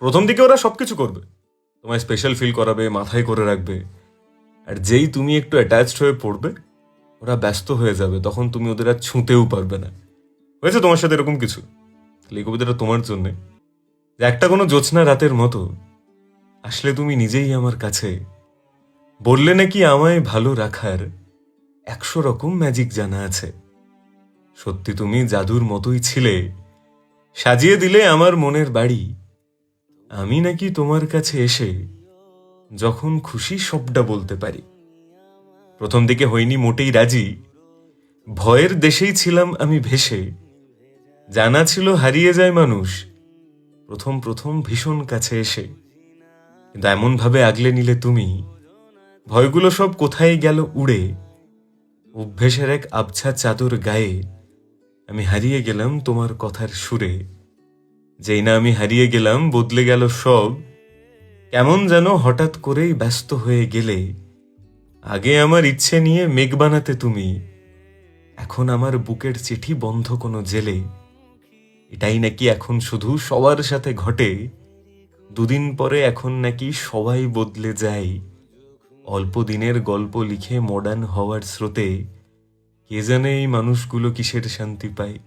প্রথম দিকে ওরা সবকিছু করবে, তোমায় স্পেশাল ফিল করাবে, মাথায় করে রাখবে। আর যেই তুমি একটু অ্যাটাচড হয়ে পড়বে, ওরা ব্যস্ত হয়ে যাবে, তখন তুমি ওদের আর ছুঁতেও পারবে না। হয়েছে তোমার সাথে এরকম কিছু? তাহলে এই কবিতাটা তোমার জন্যে। যে একটা কোনো জ্যোৎস্না রাতের মতো আসলে তুমি নিজেই আমার কাছে, বললে নাকি আমায় ভালো রাখার 100 রকম ম্যাজিক জানা আছে। সত্যি তুমি জাদুর মতোই ছিলে, সাজিয়ে দিলে আমার মনের বাড়ি। আমি নাকি তোমার কাছে এসে যখন খুশি সবটা বলতে পারি। প্রথম দিকে হইনি মোটেই রাজি, ভয়ের দেশেই ছিলাম আমি ভেসে। জানা ছিল হারিয়ে যায় মানুষ প্রথম প্রথম ভীষণ কাছে এসে। কিন্তু এমন ভাবে আগলে নিলে তুমি, ভয়গুলো সব কোথায় গেল উড়ে। অভ্যেসের এক আবছা চাদর গায়ে আমি হারিয়ে গেলাম তোমার কথার সুরে। যেই না আমি হারিয়ে গেলাম, বদলে গেল সব। কেমন যেন হঠাৎ করেই ব্যস্ত হয়ে গেলে। আগে আমার ইচ্ছে নিয়ে মেঘ বানাতে তুমি, এখন আমার বুকের চিঠি বন্ধ কোনো জেলে। এটাই নাকি এখন শুধু সবার সাথে ঘটে, দুদিন পরে এখন নাকি সবাই বদলে যায়। অল্প দিনের গল্প লিখে মডার্ন হওয়ার স্রোতে কে জানে এই মানুষগুলো কিসের শান্তি পায়।